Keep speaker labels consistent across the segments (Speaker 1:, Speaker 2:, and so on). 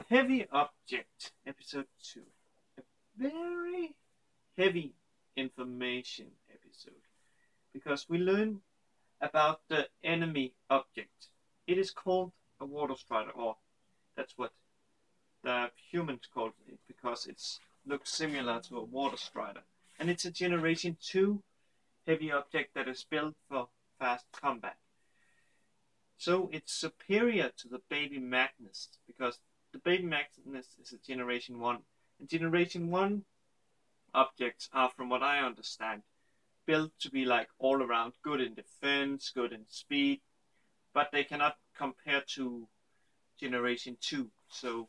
Speaker 1: Heavy Object, Episode 2. A very heavy information episode, because we learn about the enemy object. It is called a water strider, or that's what the humans call it, because it looks similar to a water strider. And it's a Generation 2 heavy object that is built for fast combat. So it's superior to the Baby Magnus, because the Baby Magnus is a Generation 1. And Generation 1 objects are, from what I understand, built to be like all around good in defense, good in speed, but they cannot compare to Generation 2. So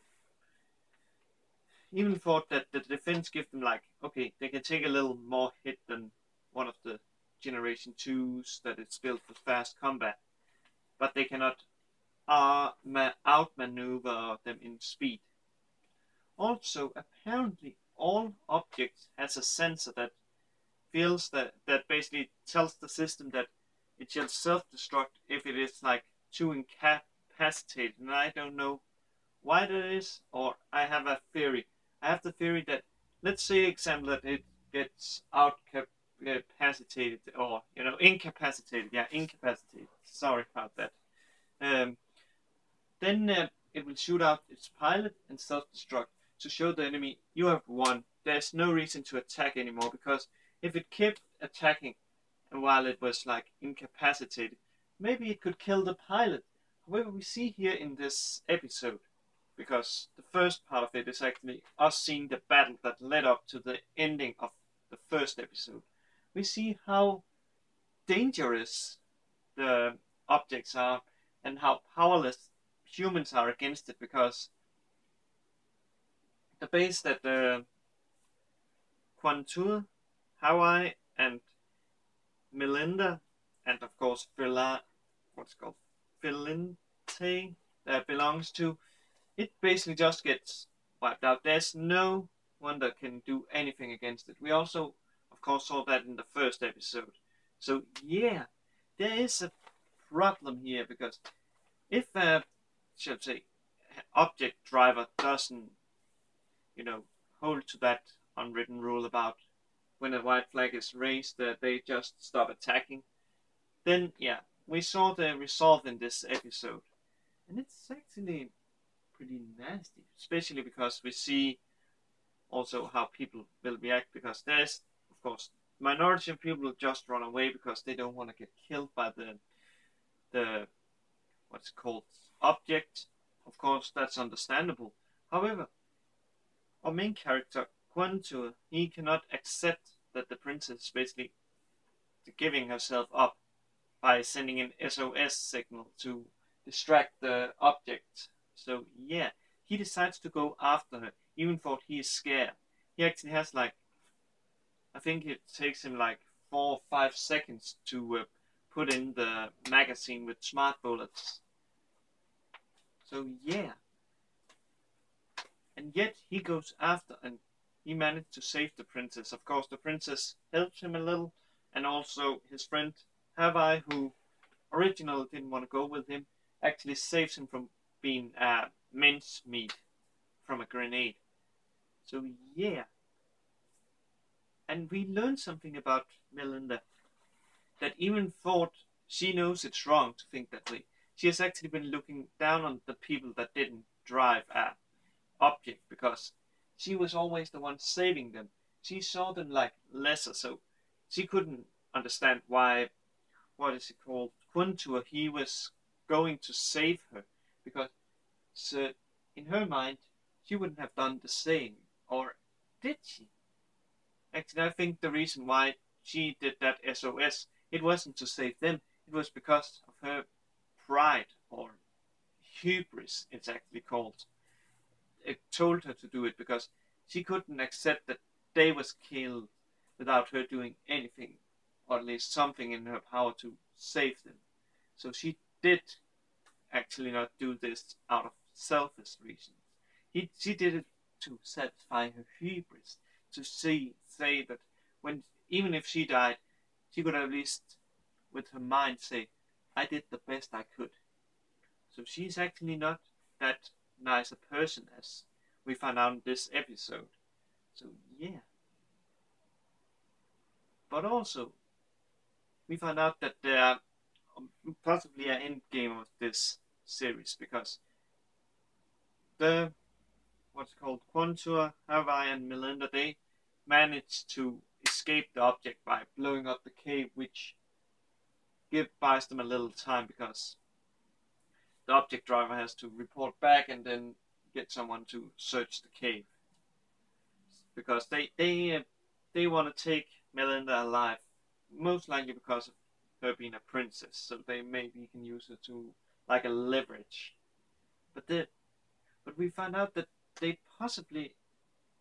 Speaker 1: even thought that the defense gives them like, okay, they can take a little more hit than one of the Generation 2s that is built for fast combat, but they cannot outmaneuver them in speed. Also, apparently, all objects has a sensor that feels that basically tells the system that it shall self-destruct if it is like too incapacitated. And I don't know why that is, or I have a theory. I have the theory that, let's say, example, that it gets outcapacitated, or incapacitated. Yeah, incapacitated. Sorry about that. Then it will shoot out its pilot and self-destruct to show the enemy you have won. There's no reason to attack anymore, because if it kept attacking and while it was like incapacitated, maybe it could kill the pilot. However, we see here in this episode, because the first part of it is actually us seeing the battle that led up to the ending of the first episode. We see how dangerous the objects are and how powerless humans are against it, because the base that Quantua, Hawaii, and Melinda, and of course Filinte belongs to, it basically just gets wiped out. There's no one that can do anything against it. We also, of course, saw that in the first episode. So yeah, there is a problem here, because if shall say, object driver doesn't, hold to that unwritten rule about when a white flag is raised, they just stop attacking, then yeah, we saw the resolve in this episode. And it's actually pretty nasty, especially because we see also how people will react, because there's, of course, minority of people just run away because they don't want to get killed by the what's it called, object. Of course, that's understandable. However, our main character, Quantua, he cannot accept that the princess is basically giving herself up by sending an SOS signal to distract the object. So yeah, he decides to go after her, even though he is scared. He actually has like, I think it takes him like 4 or 5 seconds to put in the magazine with smart bullets. So yeah. And yet he goes after, and he managed to save the princess. Of course, the princess helps him a little, and also his friend Hawaii, who originally didn't want to go with him, actually saves him from being mincemeat from a grenade. So yeah. And we learned something about Melinda, that even thought she knows it's wrong to think that way, she has actually been looking down on the people that didn't drive a object, because she was always the one saving them. She saw them like lesser, so she couldn't understand why, what is it called, Quantua, he was going to save her, because so in her mind she wouldn't have done the same. Or did she? Actually, I think the reason why she did that SOS, it wasn't to save them, it was because of her pride, or hubris it's actually called. It told her to do it because she couldn't accept that they was killed without her doing anything, or at least something in her power to save them. So she did actually not do this out of selfish reasons. She did it to satisfy her hubris, to say that when, even if she died, she could at least with her mind say, I did the best I could. So she's actually not that nicer person, as we find out in this episode. So yeah. But also, we find out that there are possibly an end game of this series, because the what's called Quantua, Hawaii, and Melinda, they managed to escape the object by blowing up the cave, which buys them a little time, because the object driver has to report back and then get someone to search the cave, because they want to take Melinda alive, most likely because of her being a princess. So they maybe can use her to like a leverage. But we find out that they possibly,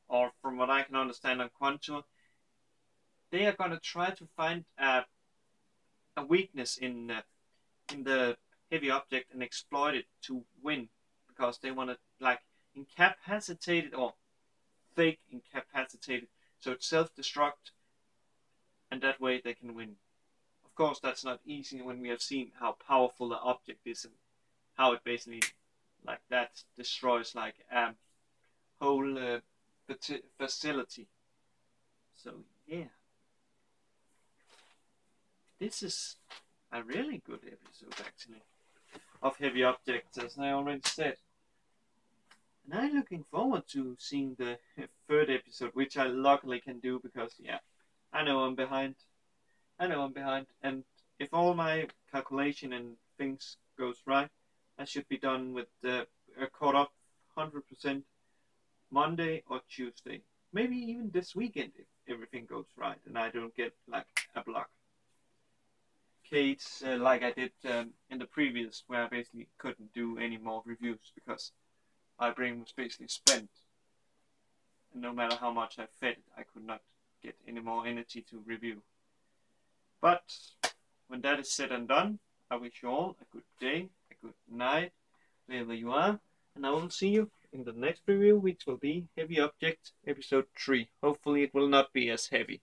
Speaker 1: or from what I can understand on Quantum, they are gonna try to find a weakness in the heavy object and exploit it to win, because they want to like incapacitate it, or fake incapacitate it, so it's self-destruct, and that way they can win. Of course, that's not easy when we have seen how powerful the object is and how it basically like that destroys like a whole facility. So yeah, this is a really good episode actually of Heavy Objects, as I already said. And I'm looking forward to seeing the third episode, which I luckily can do because, yeah, I know I'm behind. And if all my calculation and things goes right, I should be done with caught up 100% Monday or Tuesday. Maybe even this weekend if everything goes right and I don't get like a block. Case like I did in the previous, where I basically couldn't do any more reviews because my brain was basically spent. And no matter how much I fed it, I could not get any more energy to review. But when that is said and done, I wish you all a good day, a good night, wherever you are, and I will see you in the next review, which will be Heavy Object Episode 3. Hopefully it will not be as heavy.